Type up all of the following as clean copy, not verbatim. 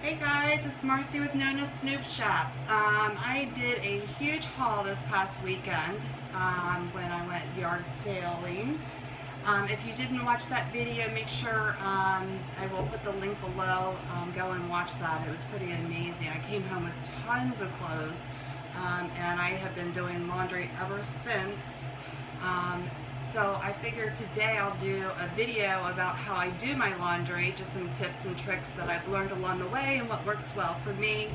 Hey guys, it's Marcy with NONASNOOPSHOP. I did a huge haul this past weekend when I went yard sailing. If you didn't watch that video, make sure I will put the link below. Go and watch that. It was pretty amazing. I came home with tons of clothes and I have been doing laundry ever since. So I figured today I'll do a video about how I do my laundry, just some tips and tricks that I've learned along the way and what works well for me,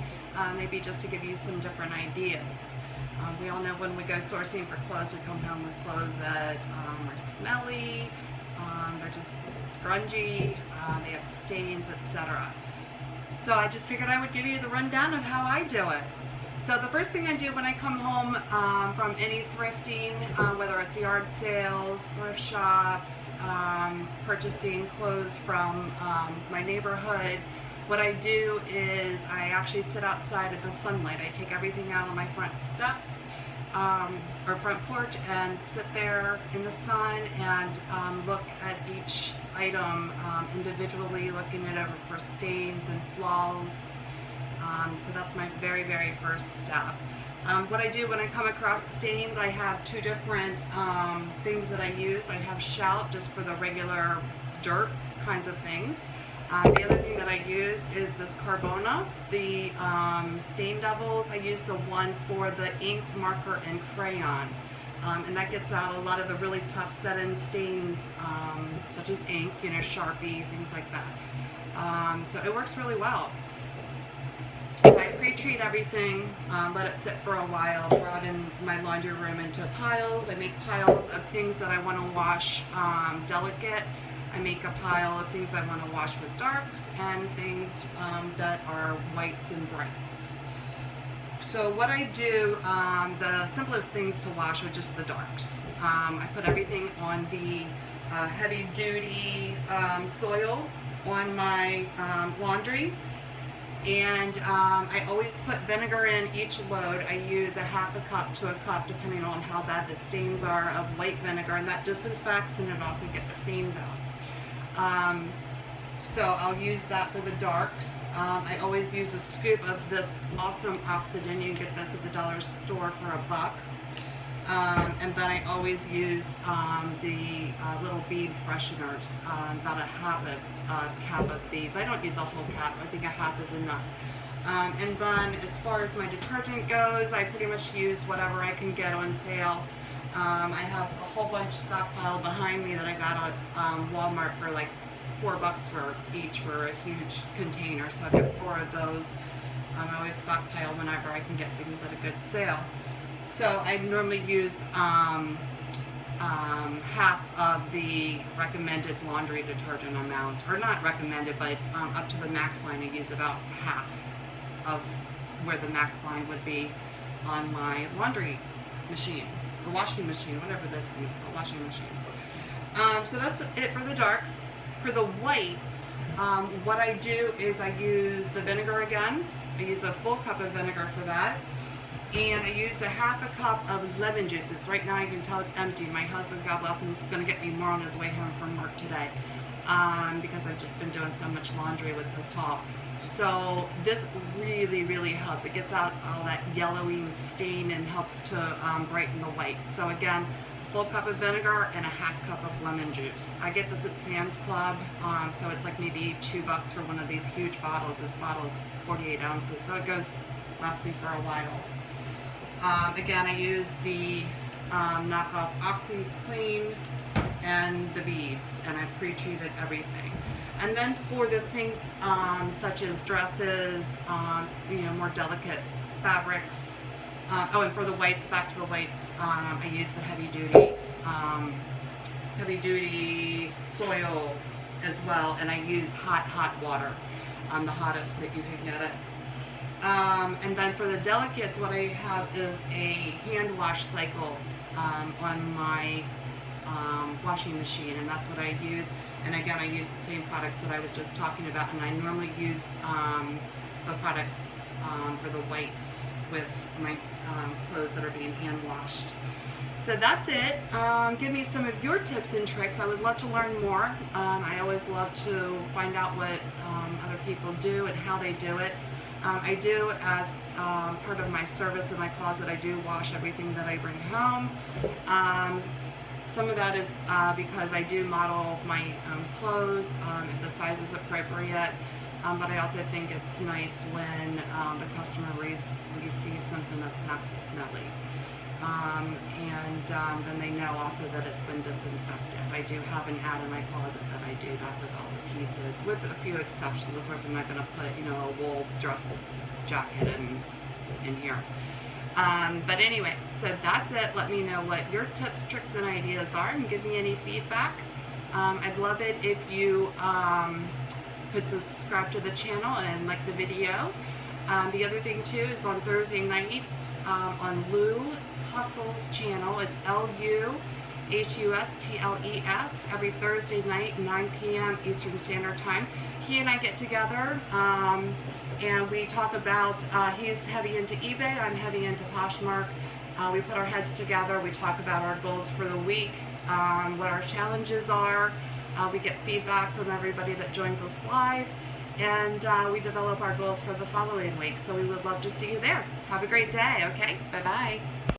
maybe just to give you some different ideas. We all know when we go sourcing for clothes, we come home with clothes that are smelly, they're just grungy, they have stains, etc. So I just figured I would give you the rundown of how I do it. So the first thing I do when I come home from any thrifting, whether it's yard sales, thrift shops, purchasing clothes from my neighborhood, what I do is I actually sit outside in the sunlight. I take everything out on my front steps or front porch and sit there in the sun and look at each item individually, looking it over for stains and flaws. So that's my very first step. What I do when I come across stains, I have two different things that I use. I have Shout just for the regular dirt kinds of things. The other thing that I use is this Carbona, the Stain Devils. I use the one for the ink, marker, and crayon. And that gets out a lot of the really tough set-in stains, such as ink, you know, Sharpie, things like that. So it works really well. So I pre-treat everything, let it sit for a while, throw it in my laundry room into piles. I make piles of things that I want to wash delicate. I make a pile of things I want to wash with darks and things that are whites and brights. So what I do, the simplest things to wash are just the darks. I put everything on the heavy duty soil on my laundry. And I always put vinegar in each load. I use a half a cup to a cup depending on how bad the stains are of white vinegar, and that disinfects and it also gets stains out. So I'll use that for the darks. I always use a scoop of this awesome Oxidant. You can get this at the dollar store for $1. And then I always use the little bead fresheners, about a half a cap of these. I don't use a whole cap, I think a half is enough. And then as far as my detergent goes, I pretty much use whatever I can get on sale. I have a whole bunch stockpiled behind me that I got at Walmart for like $4 for each for a huge container. So I've got 4 of those. I always stockpile whenever I can get things at a good sale. So I normally use half of the recommended laundry detergent amount, or not recommended, but up to the max line I use about half of where the max line would be on my laundry machine, or washing machine, whatever this thing is called, washing machine. So that's it for the darks. For the whites, what I do is I use the vinegar again. I use a full cup of vinegar for that. And I use a half a cup of lemon juice. Right now you can tell it's empty. My husband, God bless him, is going to get me more on his way home from work today because I've just been doing so much laundry with this haul. So this really helps. It gets out all that yellowing stain and helps to brighten the whites. So again, full cup of vinegar and a half cup of lemon juice. I get this at Sam's Club, so it's like maybe $2 for one of these huge bottles. This bottle is 48 ounces, so it lasts me for a while. Again, I use the knockoff OxyClean and the beads, and I've pre-treated everything. And then for the things such as dresses, you know, more delicate fabrics. Oh, and for the whites, back to the whites, I use the heavy duty soil as well, and I use hot water, the hottest that you can get it. And then for the delicates, what I have is a hand wash cycle on my washing machine, and that's what I use. And again, I use the same products that I was just talking about, and I normally use the products for the whites with my clothes that are being hand washed. So that's it. Give me some of your tips and tricks. I would love to learn more. I always love to find out what other people do and how they do it. I do, as part of my service in my closet, I do wash everything that I bring home. Some of that is because I do model my own clothes if the size is appropriate. But I also think it's nice when the customer receives something that's not so smelly. Then they know also that it's been disinfected. I do have an ad in my closet that I do that with all the pieces, with a few exceptions. Of course, I'm not going to put, a wool dress jacket in here. But anyway, so that's it. Let me know what your tips, tricks, and ideas are, and give me any feedback. I'd love it if you could subscribe to the channel and like the video. The other thing too is on Thursday nights on Lu Hustle's channel. It's LUHUSTLES every Thursday night, 9 p.m. Eastern Standard Time. He and I get together and we talk about, he's heavy into eBay, I'm heavy into Poshmark. We put our heads together, we talk about our goals for the week, what our challenges are. We get feedback from everybody that joins us live, and we develop our goals for the following week. So we would love to see you there. Have a great day, okay? Bye-bye.